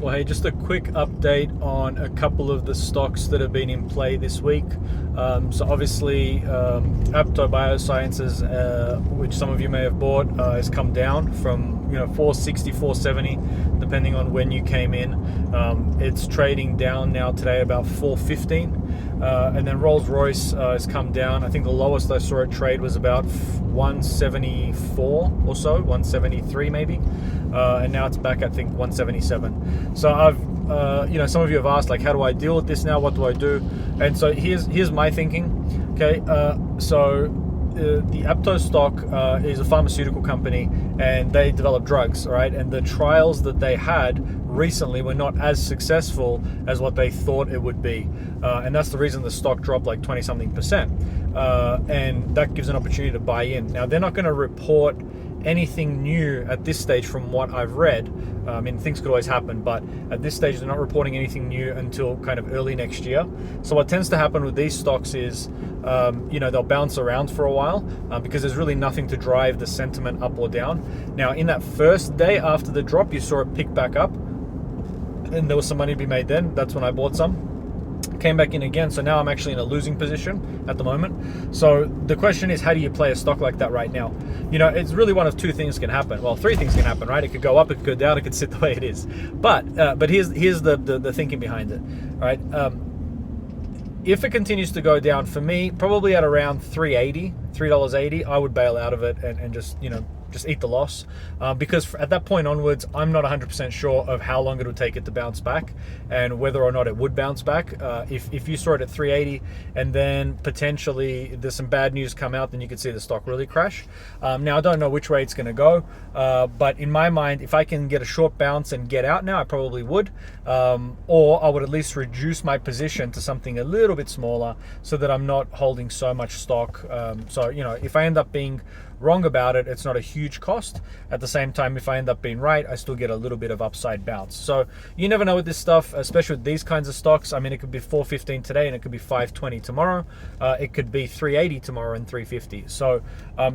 Well, hey, just a quick update on a couple of the stocks that have been in play this week. So obviously, Apto Biosciences, which some of you may have bought, has come down from 460, 470, depending on when you came in. It's trading down now today about 415. And then Rolls-Royce has come down. I think the lowest I saw it trade was about 174 or so, 173 maybe. And now it's back, I think, 177. So I've, some of you have asked, like, how do I deal with this now? What do I do? And so here's my thinking. Okay, the Apto stock is a pharmaceutical company, and they develop drugs, right? And the trials that they had recently were not as successful as what they thought it would be, and that's the reason the stock dropped like 20-something%. And that gives an opportunity to buy in. Now, they're not going to report anything new at this stage from what I've read. I mean, things could always happen, but at this stage they're not reporting anything new until kind of early next year. So what tends to happen with these stocks is they'll bounce around for a while because there's really nothing to drive the sentiment up or down. Now, in that first day after the drop, you saw it pick back up and there was some money to be made then. That's when I bought some. Came back in again, so now I'm actually in a losing position at the moment. So the question is, how do you play a stock like that right now? It's really one of two things can happen. Well, three things can happen, right? It could go up, it could go down, it could sit the way it is. But here's the thinking behind it, right? If it continues to go down, for me, probably at around $3.80, I would bail out of it and just eat the loss, because at that point onwards, I'm not 100% sure of how long it would take it to bounce back and whether or not it would bounce back. If you saw it at 380 and then potentially there's some bad news come out, then you could see the stock really crash. Now, I don't know which way it's going to go, but in my mind, if I can get a short bounce and get out now, I probably would, or I would at least reduce my position to something a little bit smaller so that I'm not holding so much stock. So if I end up being wrong about it, it's not a huge cost. At the same time, if I end up being right, I still get a little bit of upside bounce. So you never know with this stuff, especially with these kinds of stocks. I mean, it could be 415 today and it could be 520 tomorrow. It could be 380 tomorrow and 350. So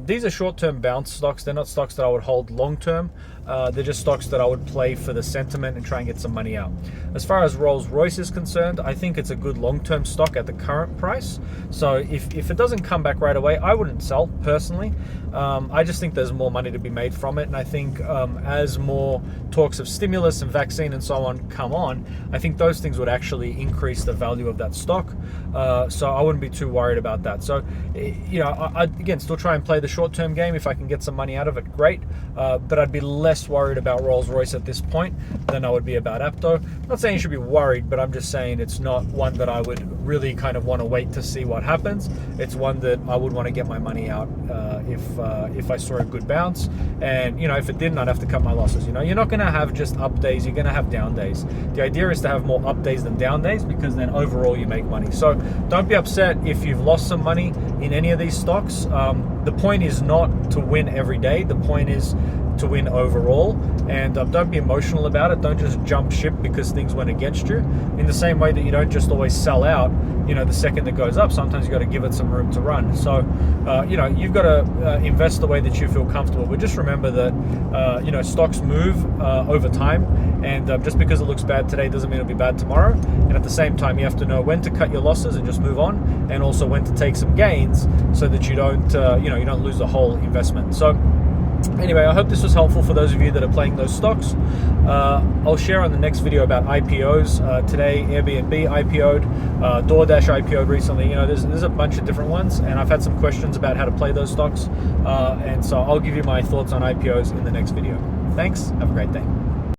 these are short-term bounce stocks. They're not stocks that I would hold long-term. They're just stocks that I would play for the sentiment and try and get some money out. As far as Rolls-Royce is concerned, I think it's a good long-term stock at the current price. So if it doesn't come back right away, I wouldn't sell personally. I just think there's more money to be made from it, and I think as more talks of stimulus and vaccine and so on come on, I think those things would actually increase the value of that stock. So I wouldn't be too worried about that. So I again still try and play the short-term game. If I can get some money out of it, great. But I'd be less worried about Rolls-Royce at this point than I would be about Apto. I'm not saying you should be worried, but I'm just saying it's not one that I would really kind of want to wait to see what happens. It's one that I would want to get my money out if I saw a good bounce, and if it didn't, I'd have to cut my losses. You're not going to have just up days, you're going to have down days. The idea is to have more up days than down days, because then overall you make money. So don't be upset if you've lost some money in any of these stocks. The point is not to win every day. The point is to win overall, and don't be emotional about it. Don't just jump ship because things went against you. In the same way that you don't just always sell out the second it goes up, sometimes you got to give it some room to run. So you've got to invest the way that you feel comfortable, but just remember that stocks move over time, and just because it looks bad today doesn't mean it'll be bad tomorrow. And at the same time, you have to know when to cut your losses and just move on, and also when to take some gains so that you don't you don't lose the whole investment. So anyway, I hope this was helpful for those of you that are playing those stocks. I'll share on the next video about IPOs. Today, Airbnb IPO'd, DoorDash IPO'd recently. There's a bunch of different ones, and I've had some questions about how to play those stocks. And so I'll give you my thoughts on IPOs in the next video. Thanks. Have a great day.